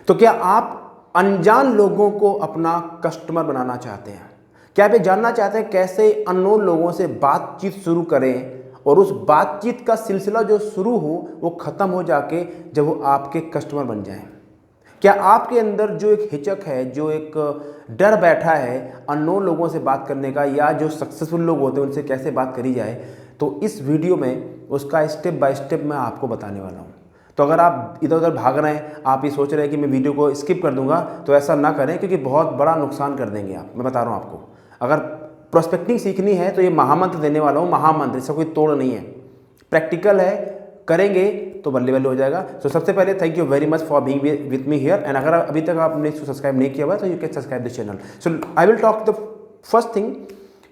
तो क्या आप अनजान लोगों को अपना कस्टमर बनाना चाहते हैं? क्या आप ये जानना चाहते हैं कैसे अननोन लोगों से बातचीत शुरू करें और उस बातचीत का सिलसिला जो शुरू हो वो ख़त्म हो जाके जब वो आपके कस्टमर बन जाएं? क्या आपके अंदर जो एक हिचक है, जो एक डर बैठा है अननोन लोगों से बात करने का, या जो सक्सेसफुल लोग होते हैं उनसे कैसे बात करी जाए, तो इस वीडियो में उसका स्टेप बाय स्टेप मैं आपको बताने वाला हूँ। तो अगर आप इधर उधर भाग रहे हैं, आप ये सोच रहे हैं कि मैं वीडियो को स्किप कर दूंगा, तो ऐसा ना करें, क्योंकि बहुत बड़ा नुकसान कर देंगे आप। मैं बता रहा हूँ आपको, अगर प्रोस्पेक्टिंग सीखनी है तो ये महामंत्र देने वाला हूँ, महामंत्र, इसका कोई तोड़ नहीं है, प्रैक्टिकल है, करेंगे तो बल्ले बल्ले हो जाएगा। तो सबसे पहले thank you very much for being with me here, and अगर अभी तक आपने इसको सब्सक्राइब नहीं किया हुआ तो you can subscribe this channel. So I will talk the first thing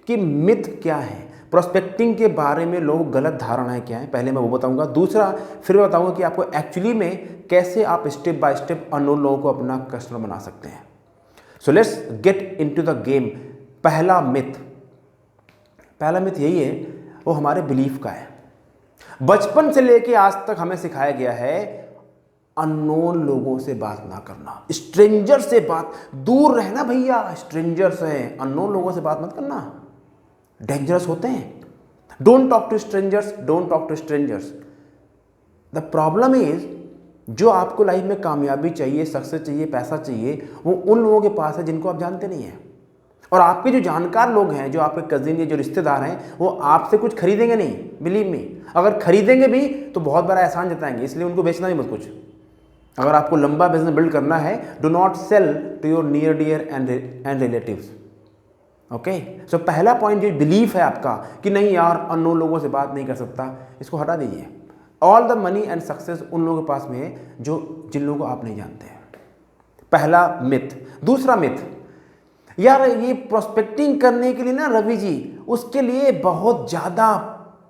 कि मिथ क्या है, प्रोस्पेक्टिंग के बारे में लोग गलत धारणाएं क्या है, पहले मैं वो बताऊंगा। दूसरा फिर मैं बताऊंगा कि आपको एक्चुअली में कैसे आप स्टेप बाय स्टेप अननोन लोगों को अपना कस्टमर बना सकते हैं। So let's get into the game. पहला मिथ यही है, वो हमारे बिलीफ का है। बचपन से लेके आज तक हमें सिखाया गया है अननोन लोगों से बात ना करना, स्ट्रेंजर से बात, दूर रहना भैया, स्ट्रेंजर्स हैं, अननोन लोगों से बात मत करना, डेंजरस होते हैं। Don't talk to strangers, don't talk to strangers. The problem is, जो आपको लाइफ में कामयाबी चाहिए, सक्सेस चाहिए, पैसा चाहिए, वो उन लोगों के पास है जिनको आप जानते नहीं हैं। और आपके जो जानकार लोग हैं, जो आपके कजिन या जो रिश्तेदार हैं, वो आपसे कुछ खरीदेंगे नहीं, बिलीव मी। अगर खरीदेंगे भी तो बहुत बड़ा एहसान जताएंगे, इसलिए उनको बेचना ही मत कुछ। अगर आपको लंबा बिजनेस बिल्ड करना है, do not sell to your near dear and relatives. Okay, so पहला पॉइंट जो बिलीफ है आपका कि नहीं यार अननोन लोगों से बात नहीं कर सकता, इसको हटा दीजिए। All the money and success उन लोगों के पास में है जिन लोगों को आप नहीं जानते हैं। पहला मिथ। दूसरा मिथ, यार ये प्रोस्पेक्टिंग करने के लिए ना रवि जी, उसके लिए बहुत ज़्यादा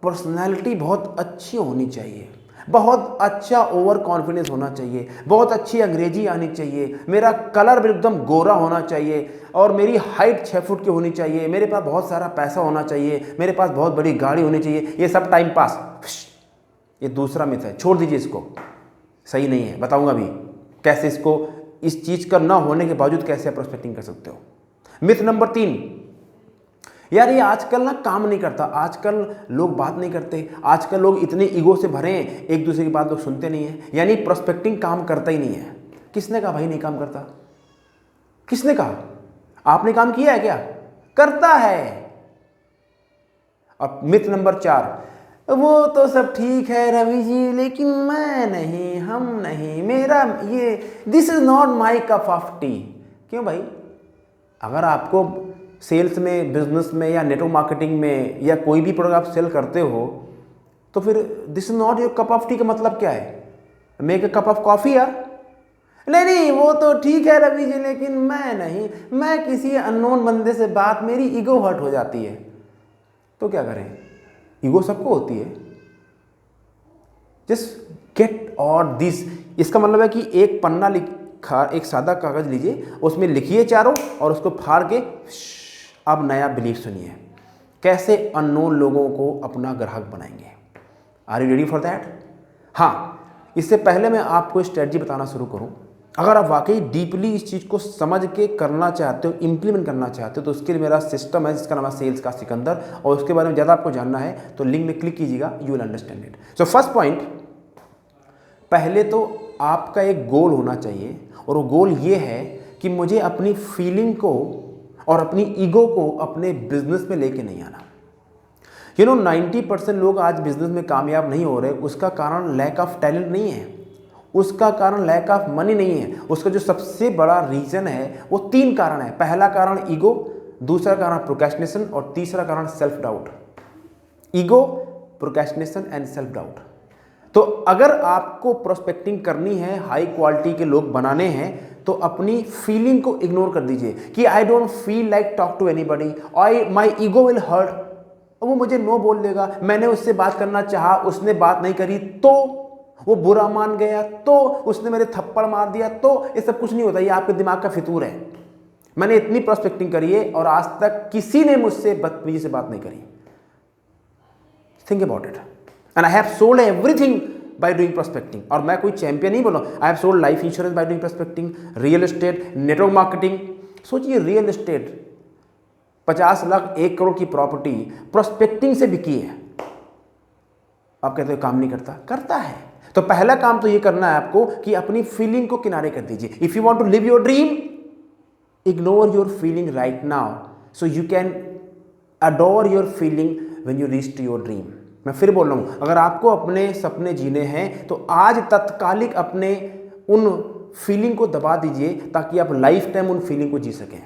पर्सनैलिटी बहुत अच्छी होनी चाहिए, बहुत अच्छा ओवर कॉन्फिडेंस होना चाहिए, बहुत अच्छी अंग्रेजी आनी चाहिए, मेरा कलर एकदम गोरा होना चाहिए, और मेरी हाइट 6 फुट की होनी चाहिए, मेरे पास बहुत सारा पैसा होना चाहिए, मेरे पास बहुत बड़ी गाड़ी होनी चाहिए। ये सब टाइम पास, ये दूसरा मिथ है, छोड़ दीजिए इसको, सही नहीं है। बताऊंगा अभी कैसे इसको, इस चीज़ का ना होने के बावजूद कैसे आप प्रोस्पेक्टिंग कर सकते हो। मिथ नंबर 3, यार ये आजकल ना काम नहीं करता, आजकल लोग बात नहीं करते, आजकल लोग इतने ईगो से भरे हैं, एक दूसरे की बात लोग सुनते नहीं है, यानी प्रोस्पेक्टिंग काम करता ही नहीं है। किसने कहा भाई नहीं काम करता? किसने कहा? आपने काम किया है क्या? करता है। अब मिथ नंबर 4, वो तो सब ठीक है रवि जी, लेकिन मैं नहीं, हम नहीं, मेरा ये, this is not my cup of T. क्यों भाई? अगर आपको सेल्स में, बिजनेस में, या नेटवर्क मार्केटिंग में, या कोई भी प्रोडक्ट आप सेल करते हो, तो फिर this is not your cup of T का मतलब क्या है? Make a cup of coffee यार। नहीं वो तो ठीक है रवि जी, लेकिन मैं नहीं, मैं किसी अननोन बंदे से बात, मेरी ईगो हर्ट हो जाती है। तो क्या करें? ईगो सबको होती है। जस्ट गेट और दिस, इसका मतलब है कि एक पन्ना एक सादा कागज लीजिए, उसमें लिखिए चारों, और उसको फाड़ के अब नया बिलीफ सुनिए, कैसे अननोन लोगों को अपना ग्राहक बनाएंगे। Are you ready for that? हाँ, इससे पहले मैं आपको स्ट्रेटजी बताना शुरू करूं, अगर आप वाकई डीपली इस चीज़ को समझ के करना चाहते हो, इम्प्लीमेंट करना चाहते हो, तो उसके लिए मेरा सिस्टम है जिसका नाम है सेल्स का सिकंदर, और उसके बारे में ज़्यादा आपको जानना है तो लिंक में क्लिक कीजिएगा, you will understand it. So first point, पहले तो आपका एक गोल होना चाहिए, और वो गोल ये है कि मुझे अपनी फीलिंग को और अपनी ईगो को अपने बिजनेस में लेके नहीं आना। 90% लोग आज बिजनेस में कामयाब नहीं हो रहे, उसका कारण लैक ऑफ टैलेंट नहीं है, उसका कारण लैक ऑफ मनी नहीं है, उसका जो सबसे बड़ा रीजन है वो 3 कारण है। पहला कारण ईगो, दूसरा कारण प्रोक्रेस्टिनेशन, और तीसरा कारण self doubt. Ego, procrastination and self doubt. तो अगर आपको प्रोस्पेक्टिंग करनी है, हाई क्वालिटी के लोग बनाने हैं, तो अपनी फीलिंग को इग्नोर कर दीजिए कि I don't feel like talk to anybody, my ego will hurt, वो मुझे नो बोल देगा, मैंने उससे बात करना चाहा, उसने बात नहीं करी, तो वो बुरा मान गया, तो उसने मेरे थप्पड़ मार दिया, तो ये सब कुछ नहीं होता, ये आपके दिमाग का फितूर है। मैंने इतनी प्रोस्पेक्टिंग करी है और आज तक किसी ने मुझसे बदतमीजी से बात नहीं करी। Think about it. And I have sold everything by doing prospecting. और मैं कोई चैंपियन नहीं बोला, I have sold life insurance by doing prospecting, real estate, network marketing. सोचिए रियल एस्टेट 50 लाख 1 करोड़ की प्रॉपर्टी प्रोस्पेक्टिंग से बिकी है। आप कहते हो काम नहीं करता, करता है। तो पहला काम तो ये करना है आपको कि अपनी फीलिंग को किनारे कर दीजिए। If you want to live your dream, ignore your feeling right now so you can adore your feeling when you reach to your dream. मैं फिर बोल रहा हूं, अगर आपको अपने सपने जीने हैं तो आज तत्कालिक अपने उन फीलिंग को दबा दीजिए ताकि आप लाइफ टाइम उन फीलिंग को जी सकें।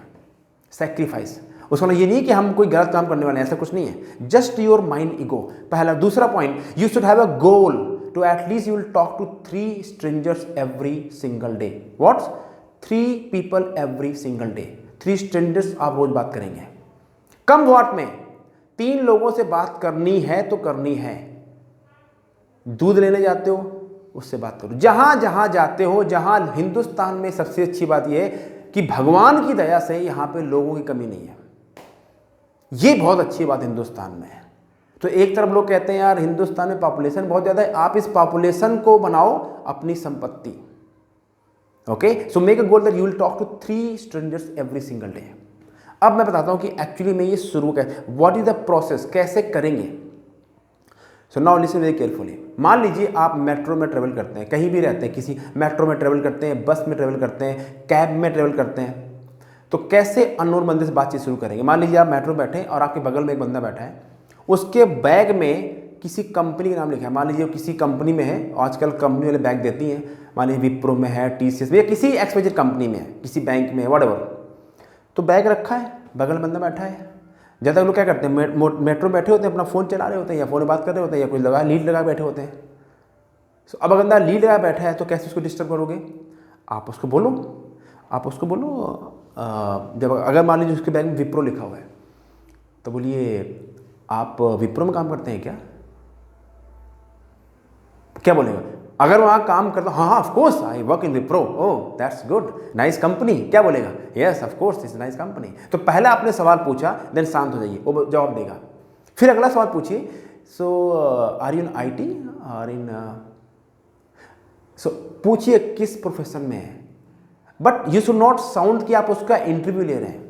सैक्रिफाइस, उसका ये नहीं कि हम कोई गलत काम करने वाले हैं, ऐसा कुछ नहीं है। Just your mind ego. पहला। दूसरा point, you should have a goal to at least you will talk to 3 strangers every single day. What's 3 people every single day. 3 strangers आप रोज बात करेंगे। कम वर्ड में 3 लोगों से बात करनी है तो करनी है। दूध लेने जाते हो उससे बात करो, जहां जहां जाते हो। जहां हिंदुस्तान में सबसे अच्छी बात यह है कि भगवान की दया से यहां पे लोगों की कमी नहीं है। ये बहुत अच्छी बात हिंदुस्तान में है। तो एक तरफ लोग कहते हैं यार हिंदुस्तान में पॉपुलेशन बहुत ज़्यादा है, आप इस पॉपुलेशन को बनाओ अपनी संपत्ति। Okay, so make a goal that you will talk to 3 strangers every single day. अब मैं बताता हूं कि एक्चुअली में ये शुरू कैसे, व्हाट इज द प्रोसेस, कैसे करेंगे। So now listen very carefully. मान लीजिए आप मेट्रो में ट्रेवल करते हैं, कहीं भी रहते हैं, किसी मेट्रो में ट्रेवल करते हैं, बस में ट्रेवल करते हैं, कैब में ट्रेवल करते हैं, तो कैसे अननोन बंदे से बातचीत शुरू करेंगे। मान लीजिए आप मेट्रो बैठे और आपके बगल में एक बंदा बैठा है, उसके बैग में किसी कंपनी का नाम लिखा है। मान लीजिए किसी कंपनी में है, आजकल कंपनी वाले बैग देती हैं, मान लीजिए विप्रो में है, टीसीएस में, या किसी एक्सवाइजेड कंपनी में है, किसी बैंक में है, व्हाटएवर। तो बैग रखा है, बगल बंदा बैठा है। ज़्यादा लोग क्या करते हैं, मेट्रो बैठे होते हैं, अपना फ़ोन चला रहे होते हैं, या फ़ोन में बात कर रहे होते हैं, या कुछ लगा लीड लगा बैठे होते हैं। तो अब बंदा लीड लगा बैठा है तो कैसे उसको डिस्टर्ब करोगे। आप उसको बोलो जब अगर मान लीजिए उसके बैग में विप्रो लिखा हुआ है तो बोलिए आप विप्रो में काम करते हैं क्या बोलेगा। अगर वहाँ काम करता, हाँ of course I work in Wipro, oh that's good, nice company, क्या बोलेगा, yes of course it's nice company. तो पहले आपने सवाल पूछा, देन शांत हो जाइए, वो जवाब देगा। फिर अगला सवाल पूछिए, सो आर यू इन आईटी और इन, सो पूछिए किस प्रोफेशन में है, but you should not sound कि आप उसका इंटरव्यू ले रहे हैं।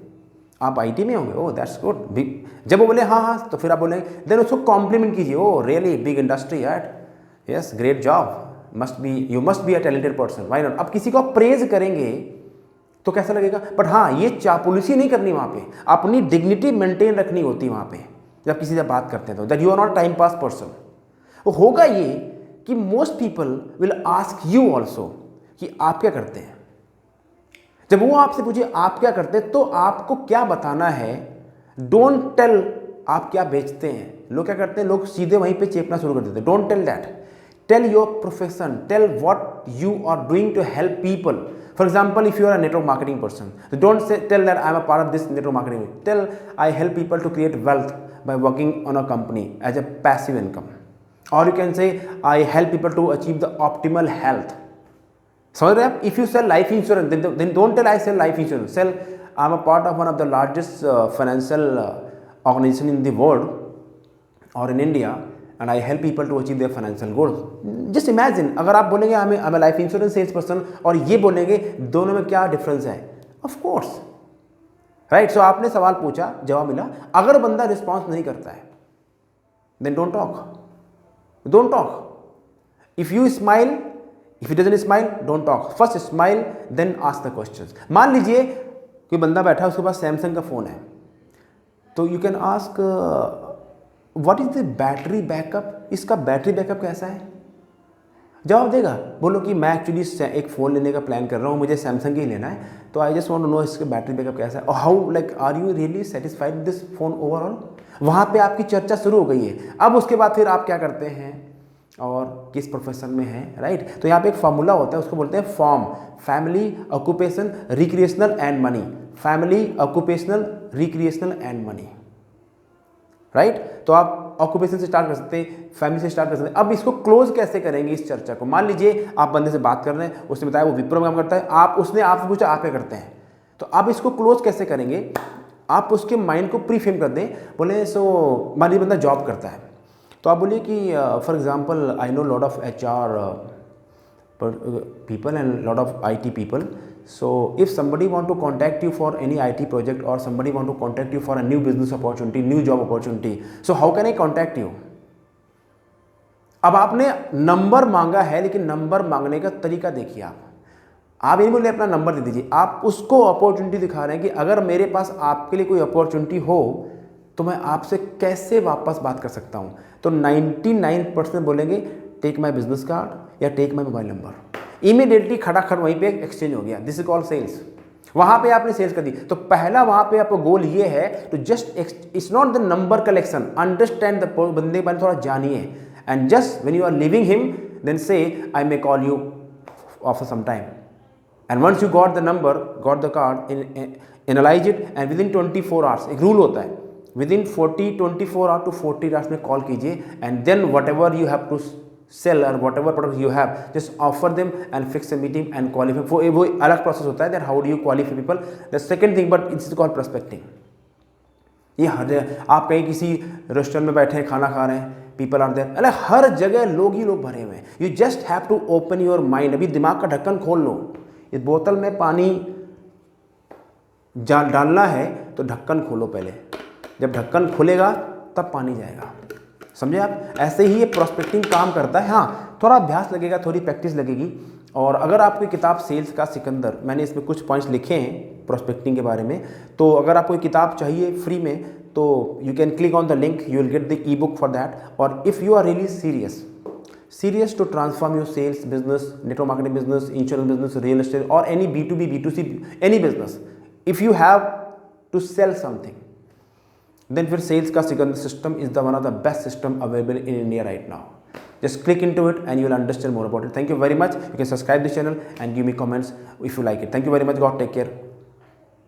आप आईटी में होंगे, ओह दैट्स गुड। जब वो बोले हाँ तो फिर आप बोलेंगे, देन उसको कॉम्प्लीमेंट कीजिए, oh really big industry at, yes great job, you must be a talented person, why not. अब किसी को प्रेज करेंगे तो कैसा लगेगा, बट हाँ ये चापलूसी नहीं करनी, वहाँ पे अपनी डिग्निटी मेंटेन रखनी होती है। वहाँ पे जब किसी से बात करते हैं तो that you are not time pass person. वो होगा ये कि most people will ask you also कि आप क्या करते हैं। जब वो आपसे पूछे आप क्या करते हैं तो आपको क्या बताना है, डोंट टेल आप क्या बेचते हैं। लोग क्या करते हैं, लोग सीधे वहीं पे चेपना शुरू कर देते हैं। Don't tell that, tell your profession, tell what you are doing to help people. For example, if you are a network marketing person, so don't tell that I am a part of this network marketing. Tell I help people to create wealth by working on a company as a passive income. Or you can say I help people to achieve the optimal health. समझ रहे आप? If you sell life insurance, then don't tell I sell life insurance. Sell I am a part of one of the largest financial organization in the world or in India. And I help people to achieve their financial goals. Just imagine, अगर आप बोलेंगे I'm a life insurance sales person और ये बोलेंगे, दोनों में क्या difference है? Of course, right? So आपने सवाल पूछा, जवाब मिला। अगर बंदा रिस्पॉन्स नहीं करता है, then don't talk. Don't talk. If you smile, if he doesn't smile, don't talk. First smile, then ask the questions. मान लीजिए कोई बंदा बैठा है, उसके पास सैमसंग का फ़ोन है, तो you can ask what is the battery backup, इसका बैटरी बैकअप कैसा है। जवाब देगा, बोलो कि मैं एक्चुअली एक फ़ोन लेने का प्लान कर रहा हूँ, मुझे सैमसंग ही लेना है, तो I just want to know इसका बैटरी बैकअप कैसा है, और how like are you really satisfied with this phone overall. वहाँ पे आपकी चर्चा शुरू हो गई है। अब उसके बाद फिर आप क्या करते हैं और किस प्रोफेशन में हैं, राइट। तो यहाँ पे एक फार्मूला होता है, उसको बोलते हैं form, family, occupation, recreational and money. Family, occupational, recreational and money, right. तो आप ऑक्यूपेशन से स्टार्ट कर सकते हैं, फैमिली से स्टार्ट कर सकते हैं। अब इसको क्लोज कैसे करेंगे इस चर्चा को। मान लीजिए आप बंदे से बात कर रहे हैं, उसने बताया वो विप्रो में काम करता है, उसने आपसे पूछा आप क्या करते हैं, तो आप इसको क्लोज कैसे करेंगे। आप उसके माइंड को प्रीफेम कर दें, बोले सो मान लीजिए बंदा जॉब करता है, तो आप बोलिए कि for example I know lot of HR people and lot of IT people. So if somebody want to contact you for any IT project or somebody want to contact you for a new business opportunity, new job opportunity, so how can I contact you? अब आपने number मांगा है, लेकिन number मांगने का तरीका देखिए। आप ये बोले अपना नंबर दे दीजिए, आप उसको अपॉर्चुनिटी दिखा रहे हैं कि अगर मेरे पास आपके लिए कोई अपॉर्चुनिटी हो तो मैं आपसे कैसे वापस बात कर सकता हूँ। तो 99% बोलेंगे टेक माई बिजनेस कार्ड या take my mobile number. Immediately खटाखट वहीं पे एक्सचेंज हो गया। This is called sales. वहाँ पे आपने सेल्स कर दी। तो पहला वहाँ पे आपका गोल ये है तो just it's not the number collection, understand the बंदे के बारे में थोड़ा जानिए, and just when you are leaving him then say I may call you after some time, and once you got the number, got the card, analyse it, and within 24 hours, एक rule होता है, within 24 hour to 40 hours में call कीजिए, and then whatever you have to cell और what ever product you have just offer them and fix a meeting and qualify. वो अलग process होता है, that how do you qualify people. The second thing, but it's called prospecting. ये आप कहीं किसी restaurant में बैठे हैं, खाना खा रहे हैं, पीपल आर देयर, अरे हर जगह लोग ही लोग भरे हुए हैं। You just have to open your mind. अभी दिमाग का ढक्कन खोल लो। इस बोतल में पानी डालना है तो ढक्कन खोलो पहले, जब ढक्कन खुलेगा तब पानी जाएगा। समझे आप? ऐसे ही ये प्रोस्पेक्टिंग काम करता है। हाँ, थोड़ा अभ्यास लगेगा, थोड़ी प्रैक्टिस लगेगी। और अगर आपकी किताब सेल्स का सिकंदर, मैंने इसमें कुछ पॉइंट्स लिखे हैं प्रोस्पेक्टिंग के बारे में, तो अगर आपको ये किताब चाहिए फ्री में तो you can click on the link, you will get the ebook for that. और if you are really serious to transform your sales business, network marketing business, insurance business, real estate, or any B2B, B2C, any business, if you have to sell something, then फिर sales का Sikandar system is the one of the best system available in India right now. Just click into it and you will understand more about it. Thank you very much. You can subscribe this channel and give me comments if you like it. Thank you very much. God take care.